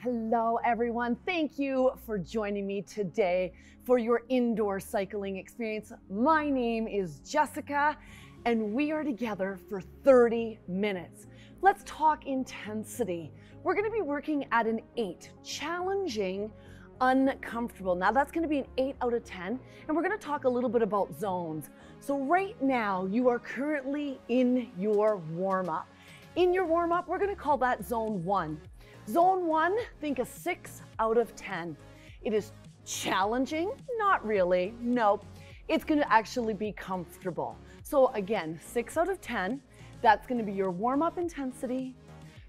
Hello everyone, thank you for joining me today for your indoor cycling experience. My name is Jessica and we are together for 30 minutes. Let's talk intensity. We're going to be working at an 8, challenging, uncomfortable. Now that's going to be an 8 out of 10, and we're going to talk a little bit about zones. So right now you are currently in your warm-up. In your warm-up, we're going to call that zone 1. Zone 1, think a 6 out of 10. It is challenging? Not really, no. It's going to actually be comfortable. So again, 6 out of 10, that's going to be your warm-up intensity,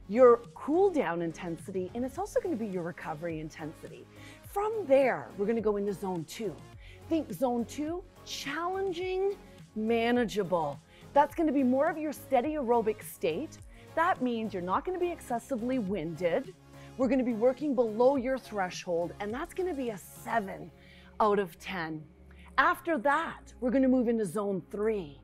your cool down intensity, and it's also going to be your recovery intensity. From there, we're going to go into zone 2. Think zone 2, challenging, manageable. That's going to be more of your steady aerobic state. That means you're not going to be excessively winded. We're going to be working below your threshold, and that's going to be a 7 out of 10. After that, we're going to move into zone 3.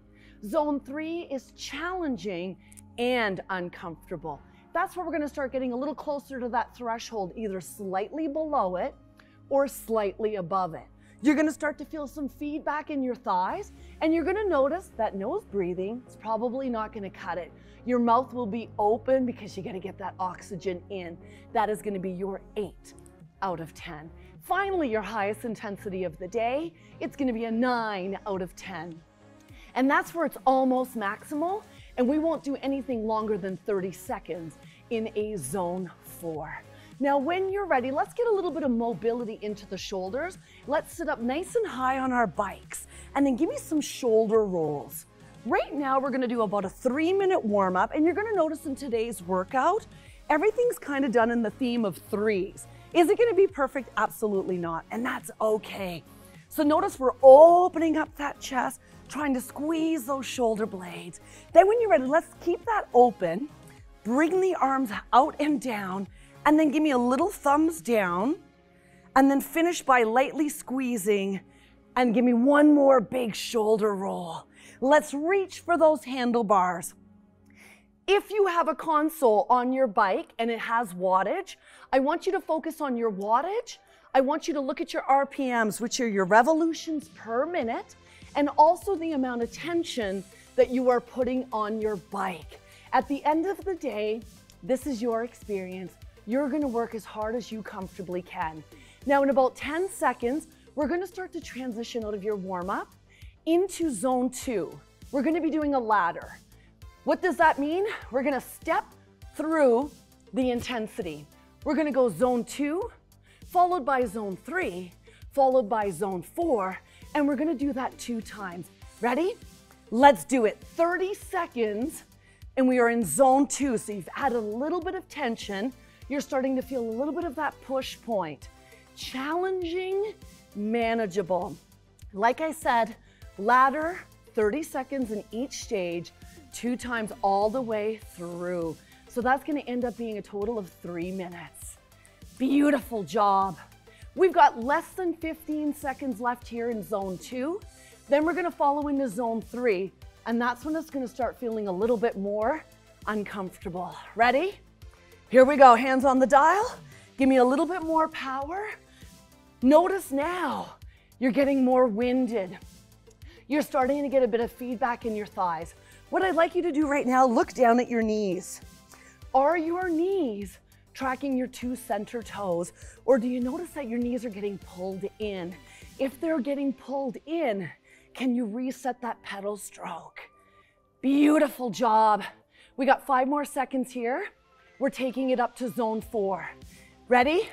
Zone 3 is challenging and uncomfortable. That's where we're going to start getting a little closer to that threshold, either slightly below it or slightly above it. You're going to start to feel some feedback in your thighs, and you're going to notice that nose breathing is probably not going to cut it. Your mouth will be open because you got to get that oxygen in. That is going to be your 8 out of 10. Finally, your highest intensity of the day, it's going to be a 9 out of 10. And that's where it's almost maximal, and we won't do anything longer than 30 seconds in a zone 4. Now, when you're ready, let's get a little bit of mobility into the shoulders. Let's sit up nice and high on our bikes, and then give me some shoulder rolls. Right now, we're gonna do about a 3-minute warm-up, and you're gonna notice in today's workout, everything's kind of done in the theme of 3s. Is it gonna be perfect? Absolutely not, and that's okay. So notice we're opening up that chest, trying to squeeze those shoulder blades. Then when you're ready, let's keep that open, bring the arms out and down, and then give me a little thumbs down, and then finish by lightly squeezing, and give me one more big shoulder roll. Let's reach for those handlebars. If you have a console on your bike and it has wattage, I want you to focus on your wattage. I want you to look at your RPMs, which are your revolutions per minute, and also the amount of tension that you are putting on your bike. At the end of the day, this is your experience. You're gonna work as hard as you comfortably can. Now in about 10 seconds, we're gonna start to transition out of your warm-up into zone 2. We're gonna be doing a ladder. What does that mean? We're gonna step through the intensity. We're gonna go zone 2, followed by zone 3, followed by zone 4, and we're gonna do that 2 times. Ready? Let's do it. 30 seconds, and we are in zone 2. So you've added a little bit of tension. You're starting to feel a little bit of that push point. Challenging, manageable. Like I said, ladder, 30 seconds in each stage, 2 times all the way through. So that's gonna end up being a total of 3 minutes. Beautiful job. We've got less than 15 seconds left here in zone 2. Then we're gonna follow into zone 3, and that's when it's gonna start feeling a little bit more uncomfortable. Ready? Here we go, hands on the dial. Give me a little bit more power. Notice now, you're getting more winded. You're starting to get a bit of feedback in your thighs. What I'd like you to do right now, look down at your knees. Are your knees tracking your 2 center toes, or do you notice that your knees are getting pulled in? If they're getting pulled in, can you reset that pedal stroke? Beautiful job. We got 5 more seconds here. We're taking it up to zone 4. Ready?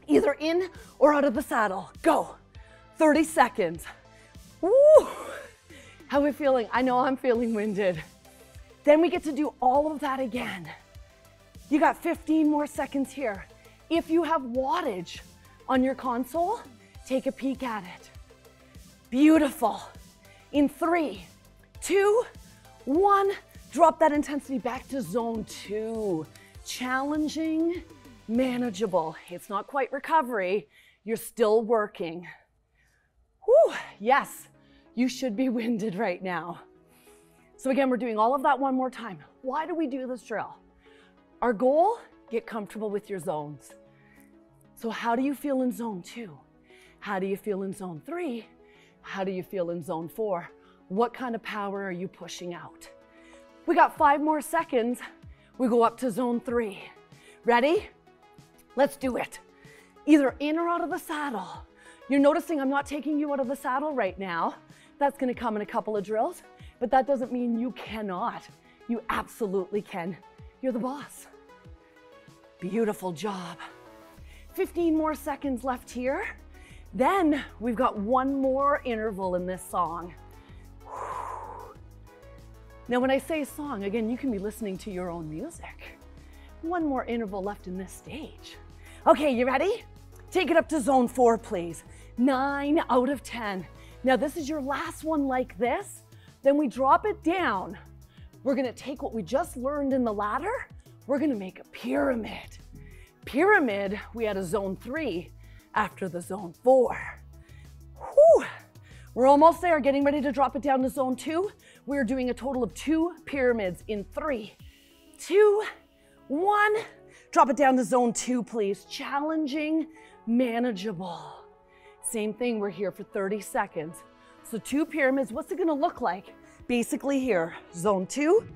Either in or out of the saddle. Go. 30 seconds. Woo! How are we feeling? I know I'm feeling winded. Then we get to do all of that again. You got 15 more seconds here. If you have wattage on your console, take a peek at it. Beautiful. In 3, 2, 1, drop that intensity back to zone 2. Challenging, manageable. It's not quite recovery. You're still working. Whew, yes, you should be winded right now. So again, we're doing all of that one more time. Why do we do this drill? Our goal, get comfortable with your zones. So how do you feel in zone 2? How do you feel in zone 3? How do you feel in zone 4? What kind of power are you pushing out? We got 5 more seconds. We go up to zone 3. Ready? Let's do it. Either in or out of the saddle. You're noticing I'm not taking you out of the saddle right now. That's gonna come in a couple of drills, but that doesn't mean you cannot. You absolutely can. You're the boss. Beautiful job. 15 more seconds left here. Then we've got 1 more interval in this song. Now, when I say song, again, you can be listening to your own music. 1 more interval left in this stage. Okay, you ready? Take it up to zone 4, please. 9 out of 10. Now, this is your last one like this. Then we drop it down. We're gonna take what we just learned in the ladder. We're gonna make a pyramid. Pyramid, we had a zone 3 after the zone 4. Whew. We're almost there, getting ready to drop it down to zone 2. We're doing a total of 2 pyramids in 3, 2, 1. Drop it down to zone 2, please. Challenging, manageable. Same thing, we're here for 30 seconds. So 2 pyramids, what's it gonna look like? Basically here, zone 2,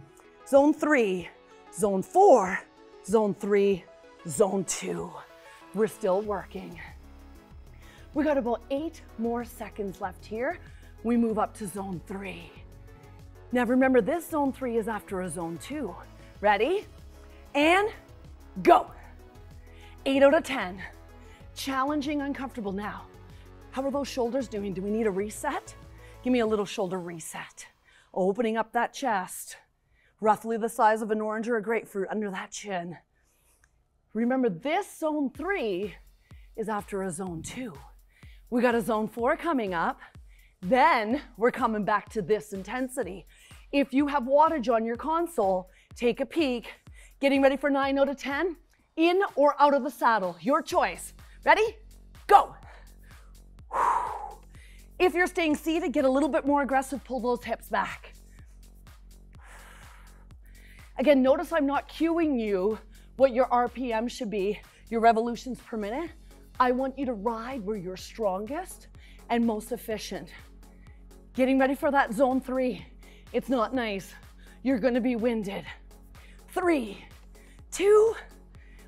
zone 3, zone 4, zone 3, zone 2. We're still working. We got about 8 more seconds left here. We move up to zone 3. Now remember, this zone 3 is after a zone 2. Ready? And go. 8 out of 10. Challenging, uncomfortable. Now, how are those shoulders doing? Do we need a reset? Give me a little shoulder reset. Opening up that chest. Roughly the size of an orange or a grapefruit under that chin. Remember, this zone 3 is after a zone 2. We got a zone 4 coming up. Then we're coming back to this intensity. If you have wattage on your console, take a peek. Getting ready for 9 out of 10. In or out of the saddle, your choice. Ready? Go. If you're staying seated, get a little bit more aggressive, pull those hips back. Again, notice I'm not cueing you what your RPM should be, your revolutions per minute. I want you to ride where you're strongest and most efficient. Getting ready for that zone 3. It's not nice. You're gonna be winded. 3, 2,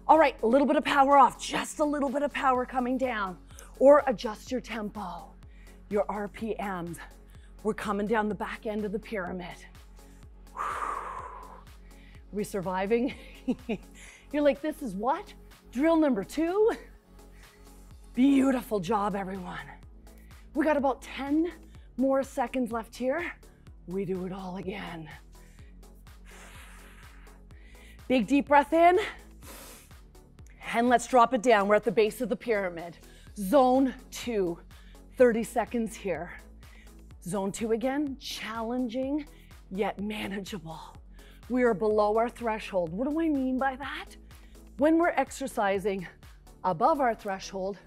all right, a little bit of power off, just a little bit of power coming down, or adjust your tempo, your RPMs. We're coming down the back end of the pyramid. We surviving? You're like, this is what? Drill number 2? Beautiful job, everyone. We got about 10 more seconds left here. We do it all again. Big deep breath in. And let's drop it down. We're at the base of the pyramid. Zone 2, 30 seconds here. Zone 2 again, challenging yet manageable. We are below our threshold. What do I mean by that? When we're exercising above our threshold,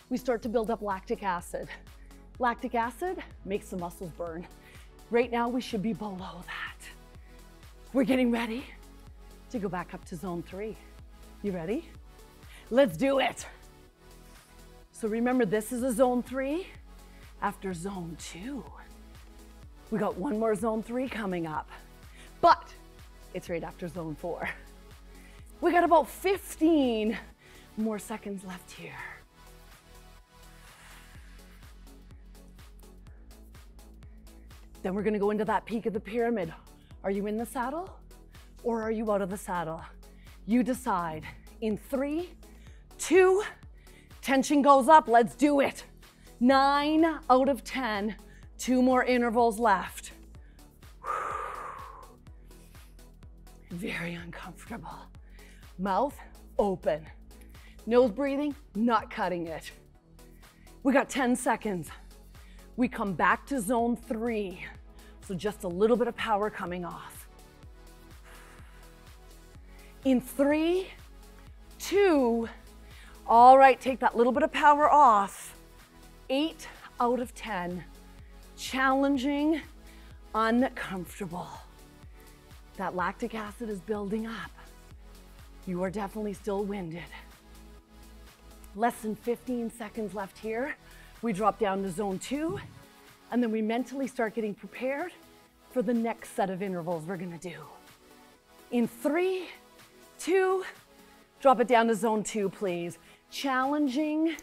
we start to build up lactic acid. Lactic acid makes the muscles burn. Right now, we should be below that. We're getting ready to go back up to zone 3. You ready? Let's do it. So remember, this is a zone 3 after zone 2. We got 1 more zone 3 coming up, but it's right after zone 4. We got about 15 more seconds left here. Then we're gonna go into that peak of the pyramid. Are you in the saddle or are you out of the saddle? You decide. In 3, 2, tension goes up, let's do it. 9 out of 10, 2 more intervals left. Very uncomfortable. Mouth open. Nose breathing, not cutting it. We got 10 seconds. We come back to zone 3. So just a little bit of power coming off. In 3, 2, all right, take that little bit of power off. 8 out of 10, challenging, uncomfortable. That lactic acid is building up. You are definitely still winded. Less than 15 seconds left here. We drop down to zone 2, and then we mentally start getting prepared for the next set of intervals we're gonna do. In 3, 2, drop it down to zone 2, please. Challenging,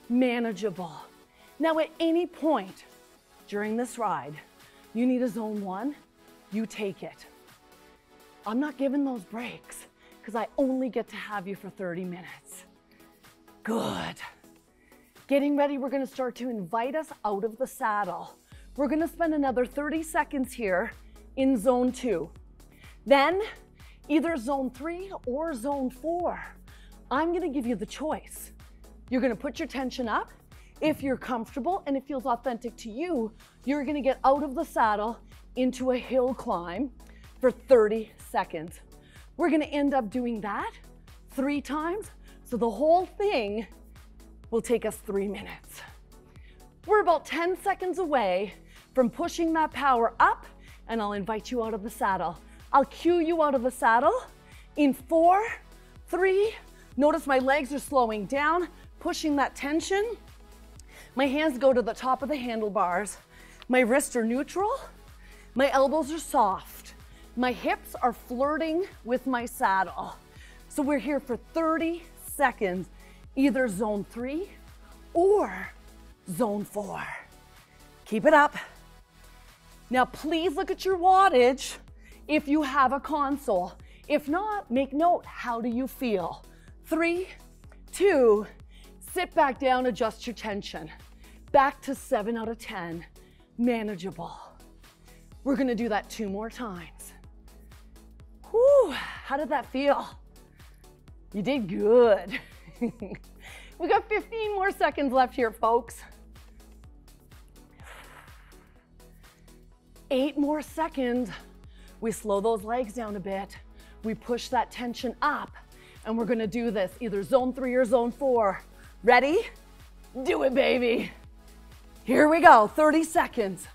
manageable. Now at any point during this ride, you need a zone 1, you take it. I'm not giving those breaks because I only get to have you for 30 minutes. Good. Getting ready, we're gonna start to invite us out of the saddle. We're gonna spend another 30 seconds here in zone 2. Then either zone 3 or zone 4. I'm gonna give you the choice. You're gonna put your tension up. If you're comfortable and it feels authentic to you, you're gonna get out of the saddle into a hill climb for 30 seconds. We're gonna end up doing that 3 times, so the whole thing will take us 3 minutes. We're about 10 seconds away from pushing that power up, and I'll invite you out of the saddle. I'll cue you out of the saddle in 4, 3, notice my legs are slowing down, pushing that tension. My hands go to the top of the handlebars. My wrists are neutral. My elbows are soft. My hips are flirting with my saddle. So we're here for 30 seconds, either zone 3 or zone 4. Keep it up. Now please look at your wattage if you have a console. If not, make note, how do you feel? 3, 2, sit back down, adjust your tension. Back to 7 out of 10, manageable. We're gonna do that 2 more times. Whew, how did that feel? You did good. We got 15 more seconds left here, folks. 8 more seconds. We slow those legs down a bit. We push that tension up, and we're gonna do this either zone 3 or zone 4. Ready? Do it, baby. Here we go, 30 seconds.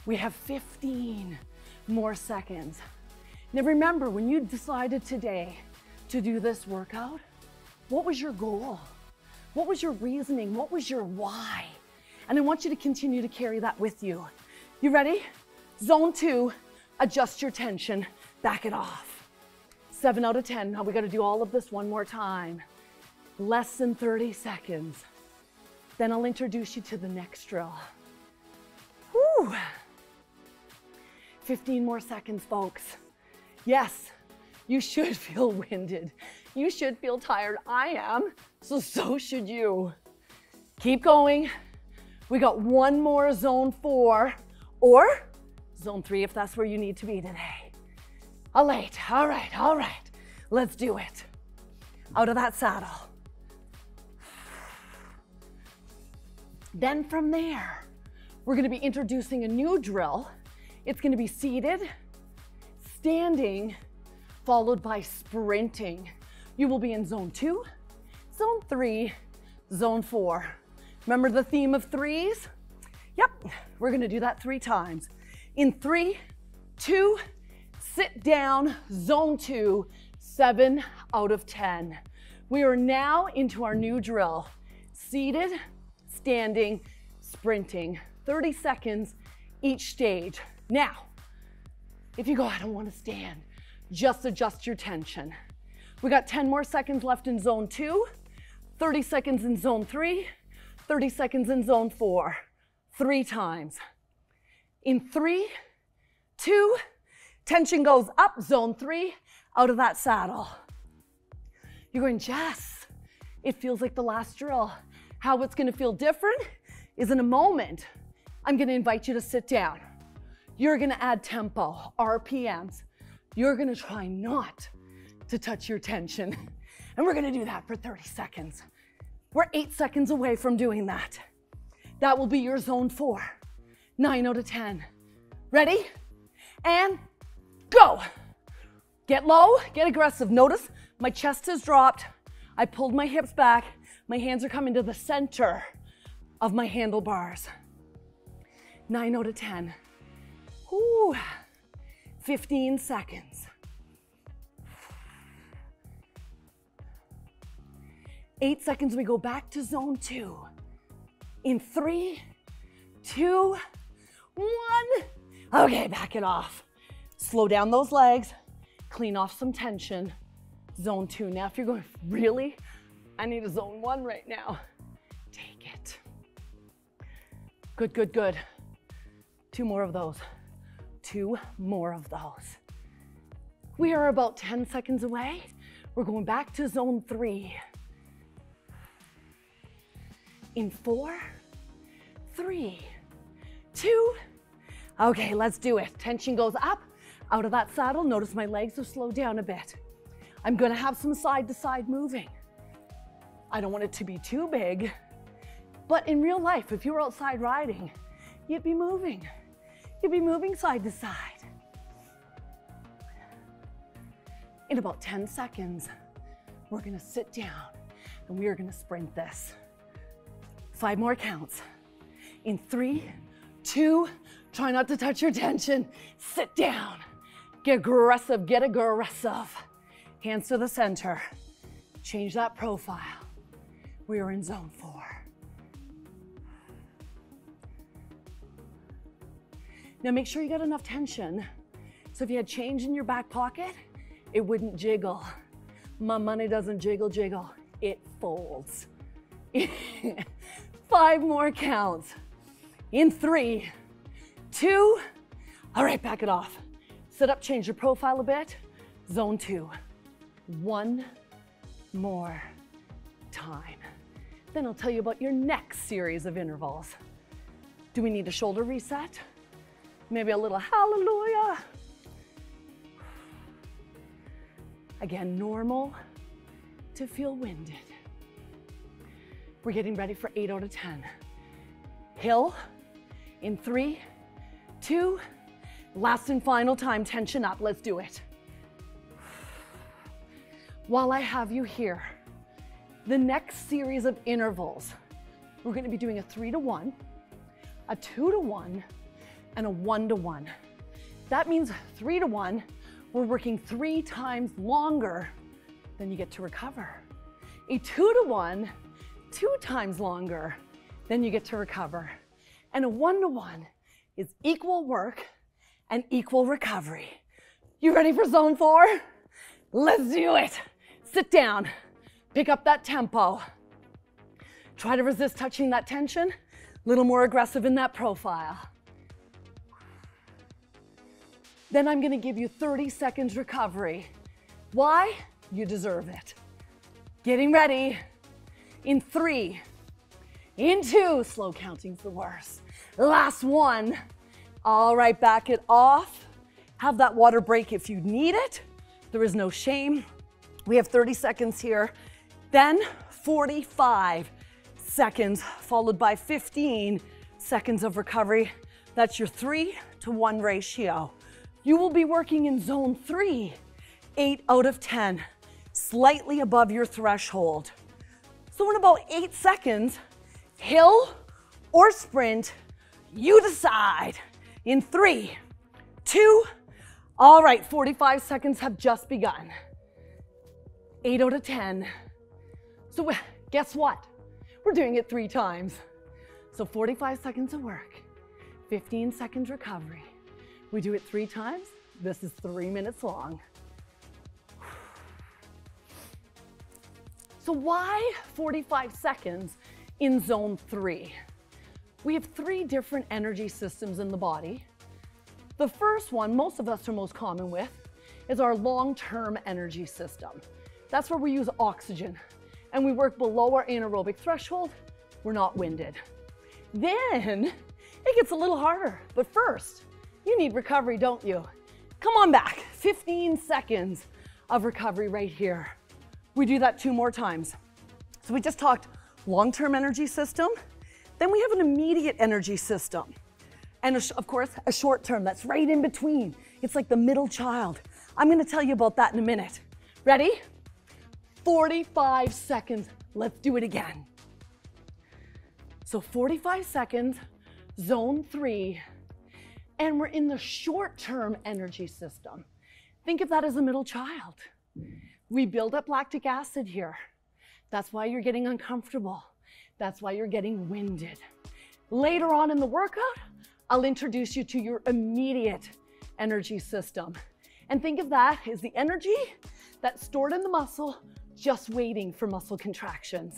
We have 15 more seconds. Now remember, when you decided today to do this workout, what was your goal? What was your reasoning? What was your why? And I want you to continue to carry that with you. You ready? Zone 2, adjust your tension, back it off. 7 out of 10. Now we got to do all of this one more time. Less than 30 seconds. Then I'll introduce you to the next drill. Whew. 15 more seconds, folks. Yes, you should feel winded. You should feel tired. I am, so should you. Keep going. We got one more zone 4 or zone 3 if that's where you need to be today. All right. Let's do it. Out of that saddle. Then from there, we're gonna be introducing a new drill. It's gonna be seated, standing, followed by sprinting. You will be in zone 2, zone 3, zone 4. Remember the theme of 3s? Yep, we're gonna do that 3 times. In 3, 2, sit down, zone 2, 7 out of 10. We are now into our new drill. Seated, standing, sprinting. 30 seconds each stage. Now, if you go, I don't want to stand, just adjust your tension. We got 10 more seconds left in zone 2, 30 seconds in zone 3, 30 seconds in zone 4. 3 times. In 3, 2, tension goes up, zone 3, out of that saddle. You're going, Jess, it feels like the last drill. How it's gonna feel different is in a moment. I'm gonna invite you to sit down. You're gonna add tempo, RPMs. You're gonna try not to touch your tension. And we're gonna do that for 30 seconds. We're 8 seconds away from doing that. That will be your zone 4, 9 out of 10. Ready? And go. Get low, get aggressive. Notice my chest has dropped. I pulled my hips back. My hands are coming to the center of my handlebars. 9 out of 10. Whew. 15 seconds. 8 seconds, we go back to zone 2. In 3, 2, 1. Okay, back it off. Slow down those legs, clean off some tension. Zone 2. Now, if you're going, really? I need a zone 1 right now. Take it. Good, good, good. 2 more of those. 2 more of those. We are about 10 seconds away. We're going back to zone 3. In 4, 3, 2. Okay, let's do it. Tension goes up, out of that saddle. Notice my legs have slowed down a bit. I'm gonna have some side to side moving. I don't want it to be too big, but in real life, if you were outside riding, you'd be moving. You'd be moving side to side. In about 10 seconds, we're gonna sit down and we are gonna sprint this. 5 more counts. In 3, 2, try not to touch your tension. Sit down. Get aggressive, get aggressive. Hands to the center. Change that profile. We are in zone 4. Now make sure you got enough tension. So if you had change in your back pocket, it wouldn't jiggle. My money doesn't jiggle, jiggle. It folds. 5 more counts. In 3, 2, all right, back it off. Sit up, change your profile a bit. Zone 2. 1 more time. Then I'll tell you about your next series of intervals. Do we need a shoulder reset? Maybe a little hallelujah. Again, normal to feel winded. We're getting ready for 8 out of 10. Hill in 3, 2, last and final time, tension up, let's do it. While I have you here, the next series of intervals, we're gonna be doing a 3 to 1, a 2 to 1, and a 1 to 1. That means 3 to 1, we're working 3 times longer than you get to recover. A 2 to 1, 2 times longer than you get to recover. And a 1 to 1 is equal work and equal recovery. You ready for zone 4? Let's do it. Sit down, pick up that tempo. Try to resist touching that tension, a little more aggressive in that profile. Then I'm gonna give you 30 seconds recovery. Why? You deserve it. Getting ready. In 3, in 2, slow counting's the worst. Last 1. All right, back it off. Have that water break if you need it. There is no shame. We have 30 seconds here. Then 45 seconds, followed by 15 seconds of recovery. That's your 3 to 1 ratio. You will be working in zone 3, 8 out of 10, slightly above your threshold. So in about 8 seconds, hill or sprint, you decide. In 3, 2, all right, 45 seconds have just begun. 8 out of 10. So guess what? We're doing it 3 times. So 45 seconds of work, 15 seconds recovery. We do it 3 times. This is 3 minutes long. So why 45 seconds in zone 3? We have 3 different energy systems in the body. The first one, most of us are most common with, is our long-term energy system. That's where we use oxygen and we work below our anaerobic threshold. We're not winded. Then it gets a little harder, but first, you need recovery, don't you? Come on back, 15 seconds of recovery right here. We do that 2 more times. So we just talked long-term energy system, then we have an immediate energy system. And of course, a short-term, that's right in between. It's like the middle child. I'm gonna tell you about that in a minute. Ready? 45 seconds, let's do it again. So 45 seconds, zone 3, And we're in the short-term energy system. Think of that as a middle child. We build up lactic acid here. That's why you're getting uncomfortable. That's why you're getting winded. Later on in the workout, I'll introduce you to your immediate energy system. And think of that as the energy that's stored in the muscle, just waiting for muscle contractions.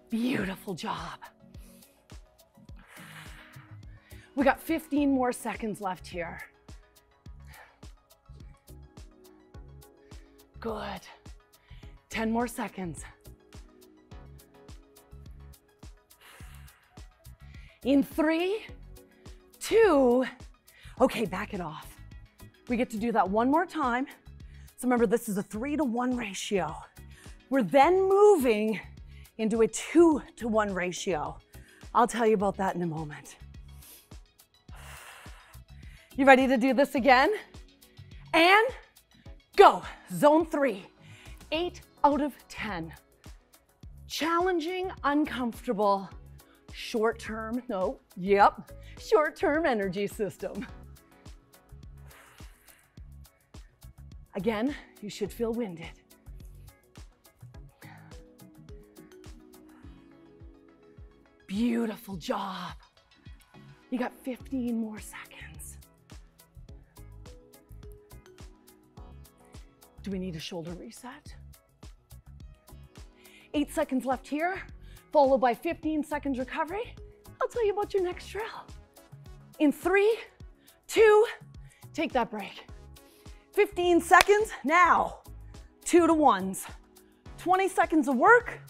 Beautiful job. We got 15 more seconds left here. Good. 10 more seconds. In 3, 2, okay, back it off. We get to do that one more time. So remember, this is a 3-to-1 ratio. We're then moving into a 2-to-1 ratio. I'll tell you about that in a moment. You ready to do this again? And go. Zone 3, 8 out of 10. Challenging, uncomfortable, short-term, short-term energy system. Again, you should feel winded. Beautiful job. You got 15 more seconds. Do we need a shoulder reset? 8 seconds left here, followed by 15 seconds recovery. I'll tell you about your next drill. In 3, 2, take that break. 15 seconds, now, 2-to-1s. 20 seconds of work,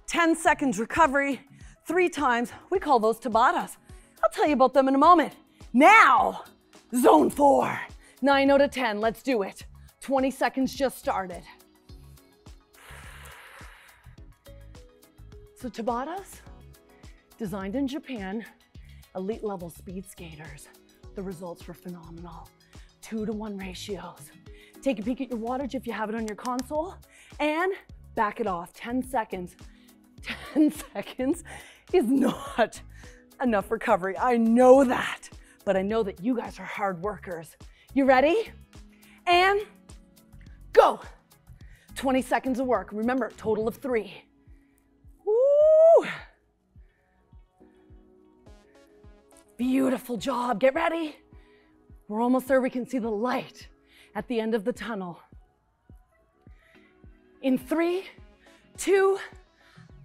10 seconds recovery, 3 times. We call those Tabatas. I'll tell you about them in a moment. Now, zone 4, 9 out of 10, let's do it. 20 seconds just started. So Tabatas, designed in Japan, elite level speed skaters. The results were phenomenal. 2-to-1 ratios. Take a peek at your wattage if you have it on your console and back it off. 10 seconds. 10 seconds is not enough recovery. I know that, but I know that you guys are hard workers. You ready? And go. 20 seconds of work. Remember, total of 3. Woo! Beautiful job. Get ready. We're almost there. We can see the light at the end of the tunnel. In 3, 2,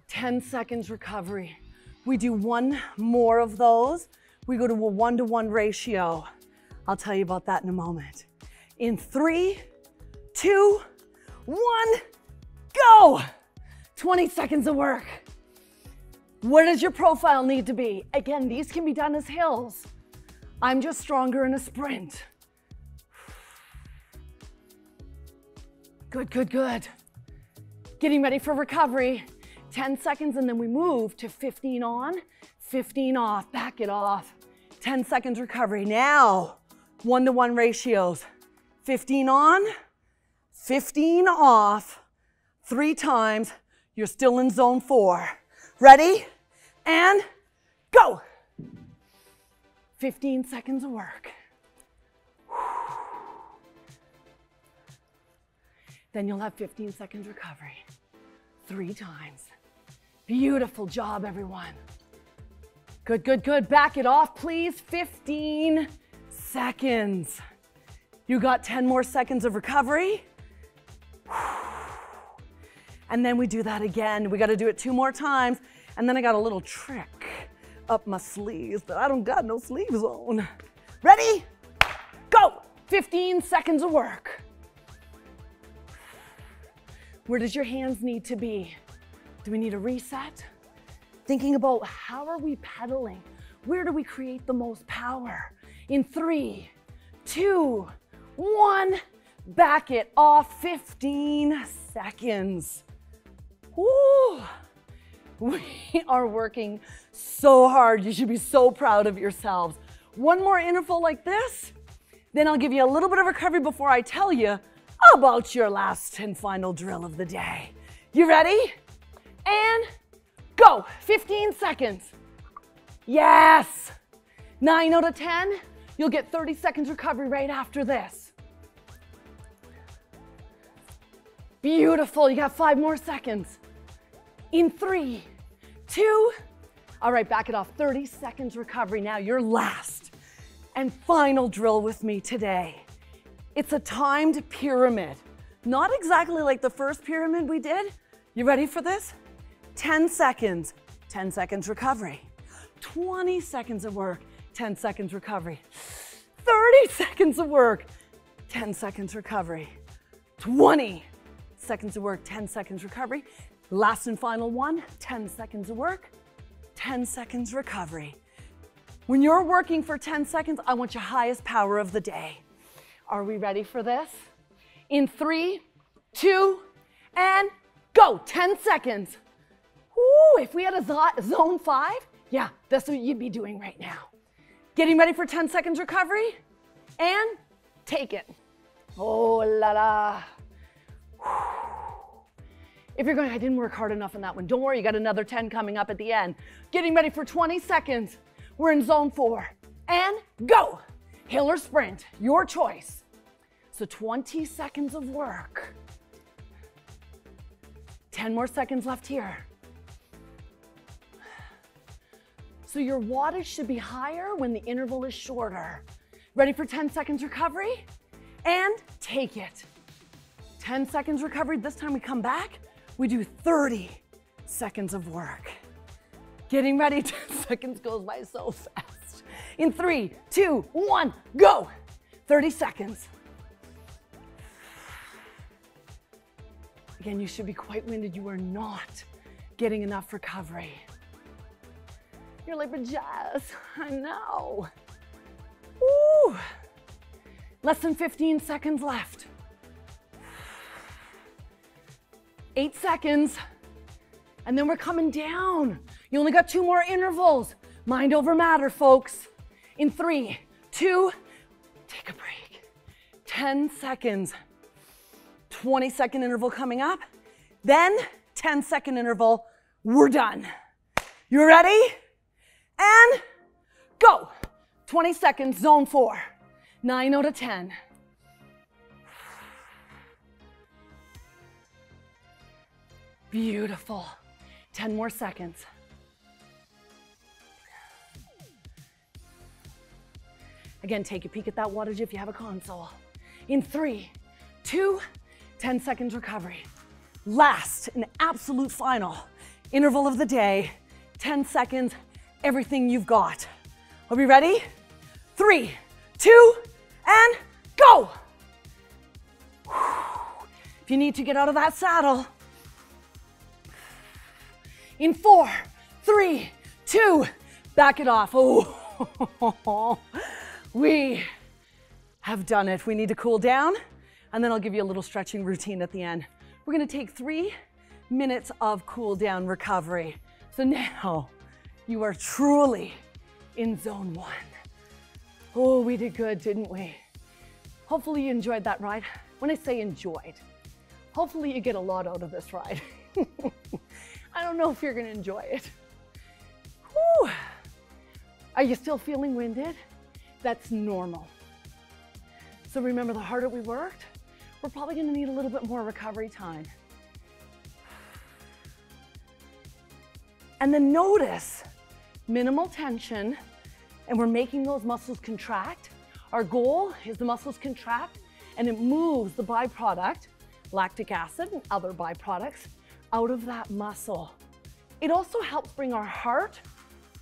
10 seconds recovery. We do 1 more of those. We go to a 1-to-1 ratio. I'll tell you about that in a moment. In 3, 2, 1, go! 20 seconds of work. What does your profile need to be? Again, these can be done as hills. I'm just stronger in a sprint. Good, good, good. Getting ready for recovery. 10 seconds and then we move to 15 on, 15 off, back it off. 10 seconds recovery. Now, 1-to-1 ratios. 15 on, 15 off, 3 times. You're still in zone 4. Ready? And go. 15 seconds of work. Then you'll have 15 seconds recovery. 3 times. Beautiful job, everyone. Good, good, good. Back it off, please. 15 seconds. You got 10 more seconds of recovery. And then we do that again. We got to do it 2 more times. And then I got a little trick up my sleeves that I don't got no sleeves on. Ready? Go. 15 seconds of work. Where does your hands need to be? Do we need a reset? Thinking about how are we pedaling? Where do we create the most power? In 3, 2, 1, back it off. 15 seconds. Woo! We are working so hard. You should be so proud of yourselves. 1 more interval like this, then I'll give you a little bit of recovery before I tell you about your last and final drill of the day. You ready? And go. 15 seconds. Yes. 9 out of 10. You'll get 30 seconds recovery right after this. Beautiful, you got 5 more seconds. In 3, 2, all right, back it off. 30 seconds recovery. Now your last and final drill with me today. It's a timed pyramid. Not exactly like the first pyramid we did. You ready for this? 10 seconds, 10 seconds recovery. 20 seconds of work, 10 seconds recovery. 30 seconds of work, 10 seconds recovery. 20 seconds of work, 10 seconds recovery. Last and final one, 10 seconds of work, 10 seconds recovery. When you're working for 10 seconds, I want your highest power of the day. Are we ready for this? In 3, 2, and go. 10 seconds. Ooh, if we had a zone 5, yeah, that's what you'd be doing right now. Getting ready for 10 seconds recovery, and take it. Oh la la. If you're going, I didn't work hard enough on that one, don't worry, you got another 10 coming up at the end. Getting ready for 20 seconds. We're in zone 4, and go. Hill or sprint, your choice. So 20 seconds of work. 10 more seconds left here. So your wattage should be higher when the interval is shorter. Ready for 10 seconds recovery? And take it. 10 seconds recovery, this time we come back, we do 30 seconds of work. Getting ready, 10 seconds goes by so fast. In 3, 2, 1, go. 30 seconds. Again, you should be quite winded. You are not getting enough recovery. You're like, but Jess, I know. Woo. Less than 15 seconds left. 8 seconds. And then we're coming down. You only got 2 more intervals. Mind over matter, folks. In 3, 2, take a break. 10 seconds. 20-second interval coming up. Then 10-second interval. We're done. You ready? And go. 20 seconds, zone 4. 9 out of 10. Beautiful. 10 more seconds. Again, take a peek at that wattage if you have a console. In 3, 2, 10 seconds recovery. Last and absolute final interval of the day. 10 seconds, everything you've got. Are we ready? 3, 2, and go. If you need to get out of that saddle. In 4, 3, 2, back it off. Oh, we have done it. We need to cool down, and then I'll give you a little stretching routine at the end. We're gonna take 3 minutes of cool down recovery. So now you are truly in zone 1. Oh, we did good, didn't we? Hopefully you enjoyed that ride. When I say enjoyed, hopefully you get a lot out of this ride. I don't know if you're gonna enjoy it. Whew. Are you still feeling winded? That's normal. So remember, the harder we worked, we're probably gonna need a little bit more recovery time. And then notice, minimal tension, and we're making those muscles contract. Our goal is the muscles contract, and it moves the byproduct, lactic acid and other byproducts, out of that muscle. It also helps bring our heart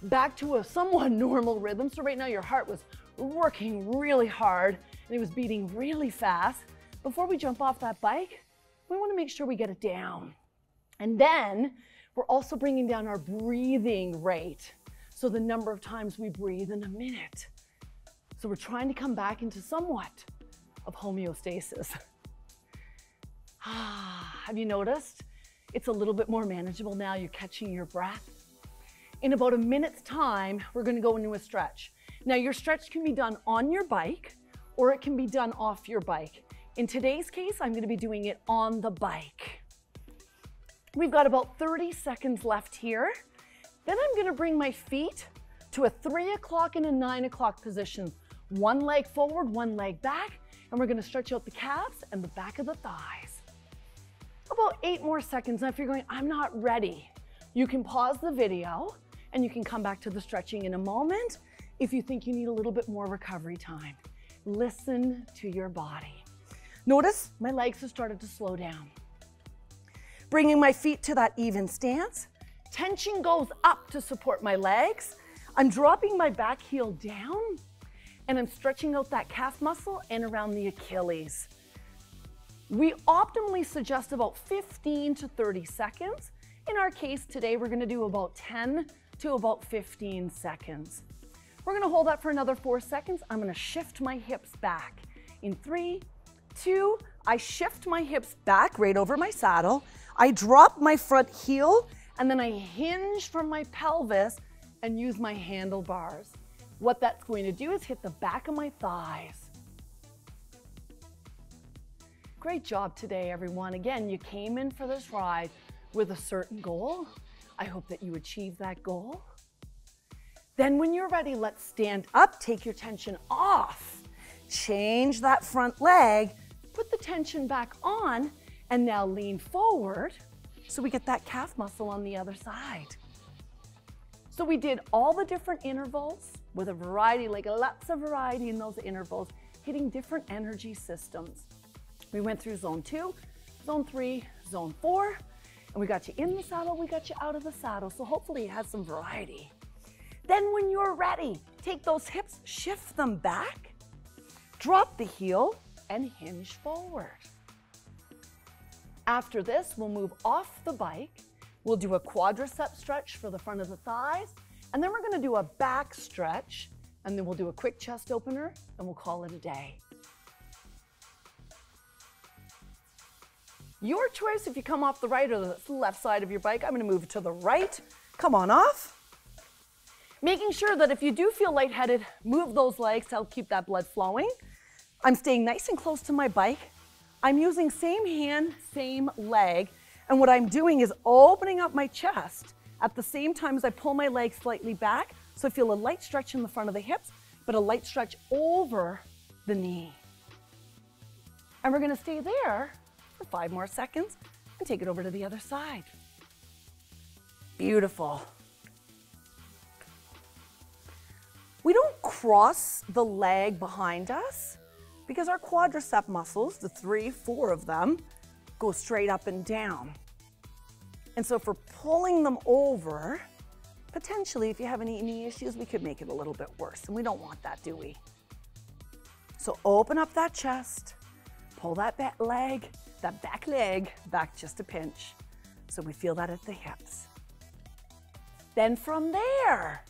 back to a somewhat normal rhythm. So right now your heart was working really hard and it was beating really fast. Before we jump off that bike, we want to make sure we get it down. And then we're also bringing down our breathing rate. So the number of times we breathe in a minute. So we're trying to come back into somewhat of homeostasis. Have you noticed? It's a little bit more manageable now. You're catching your breath. In about a minute's time, we're gonna go into a stretch. Now your stretch can be done on your bike or it can be done off your bike. In today's case, I'm gonna be doing it on the bike. We've got about 30 seconds left here. Then I'm gonna bring my feet to a 3 o'clock and a 9 o'clock position. One leg forward, one leg back, and we're gonna stretch out the calves and the back of the thighs. About 8 more seconds. Now if you're going, I'm not ready, you can pause the video and you can come back to the stretching in a moment if you think you need a little bit more recovery time. Listen to your body. Notice my legs have started to slow down. Bringing my feet to that even stance. Tension goes up to support my legs. I'm dropping my back heel down and I'm stretching out that calf muscle and around the Achilles. We optimally suggest about 15 to 30 seconds. In our case today, we're gonna do about 10 to about 15 seconds. We're gonna hold that for another 4 seconds. I'm gonna shift my hips back. In 3, 2, I shift my hips back right over my saddle. I drop my front heel and then I hinge from my pelvis and use my handlebars. What that's going to do is hit the back of my thighs. Great job today, everyone. Again, you came in for this ride with a certain goal. I hope that you achieve that goal. Then when you're ready, let's stand up, take your tension off. Change that front leg, put the tension back on, and now lean forward so we get that calf muscle on the other side. So we did all the different intervals with a variety, like lots of variety in those intervals, hitting different energy systems. We went through zone 2, zone 3, zone 4, and we got you in the saddle, we got you out of the saddle, so hopefully you had some variety. Then when you're ready, take those hips, shift them back, drop the heel, and hinge forward. After this, we'll move off the bike. We'll do a quadricep stretch for the front of the thighs, and then we're gonna do a back stretch, and then we'll do a quick chest opener, and we'll call it a day. Your choice if you come off the right or the left side of your bike. I'm gonna move to the right. Come on off. Making sure that if you do feel lightheaded, move those legs to help keep that blood flowing. I'm staying nice and close to my bike. I'm using same hand, same leg. And what I'm doing is opening up my chest at the same time as I pull my legs slightly back. So I feel a light stretch in the front of the hips, but a light stretch over the knee. And we're gonna stay there for 5 more seconds and take it over to the other side. Beautiful. We don't cross the leg behind us because our quadricep muscles, the 3, 4 of them, go straight up and down. And so if we're pulling them over, potentially if you have any knee issues, we could make it a little bit worse, and we don't want that, do we? So open up that chest, pull that back leg, back just a pinch, so we feel that at the hips. Then from there,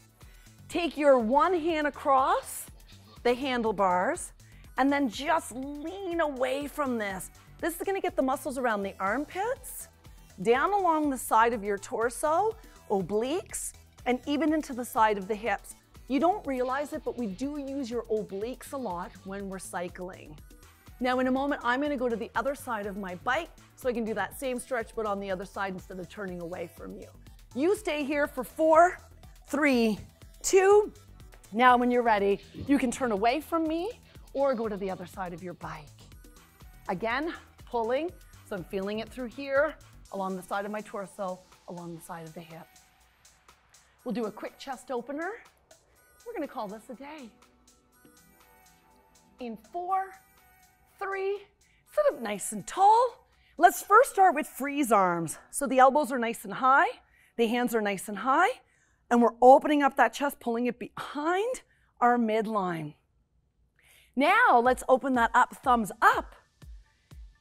take your one hand across the handlebars and then just lean away from this. This is gonna get the muscles around the armpits, down along the side of your torso, obliques, and even into the side of the hips. You don't realize it, but we do use your obliques a lot when we're cycling. Now in a moment, I'm gonna go to the other side of my bike so I can do that same stretch, but on the other side instead of turning away from you. You stay here for 4, 3, 2. Now when you're ready, you can turn away from me or go to the other side of your bike. Again, pulling, so I'm feeling it through here, along the side of my torso, along the side of the hip. We'll do a quick chest opener. We're gonna call this a day. In 4, 3, sit up nice and tall. Let's first start with freeze arms. So the elbows are nice and high, the hands are nice and high, and we're opening up that chest, pulling it behind our midline. Now let's open that up, thumbs up,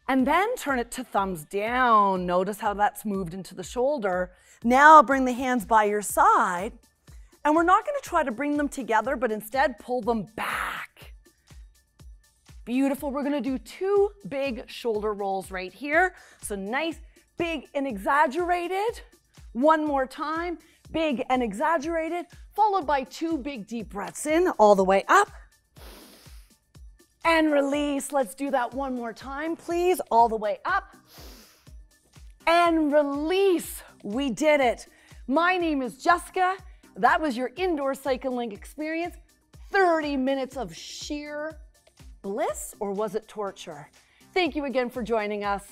and then turn it to thumbs down. Notice how that's moved into the shoulder. Now bring the hands by your side, and we're not gonna try to bring them together, but instead pull them back. Beautiful. We're gonna do 2 big shoulder rolls right here. So nice, big and exaggerated. One more time, big and exaggerated, followed by 2 big deep breaths in, all the way up. And release. Let's do that one more time, please. All the way up. And release. We did it. My name is Jessica. That was your indoor cycling experience. 30 minutes of sheer bliss, or was it torture? Thank you again for joining us.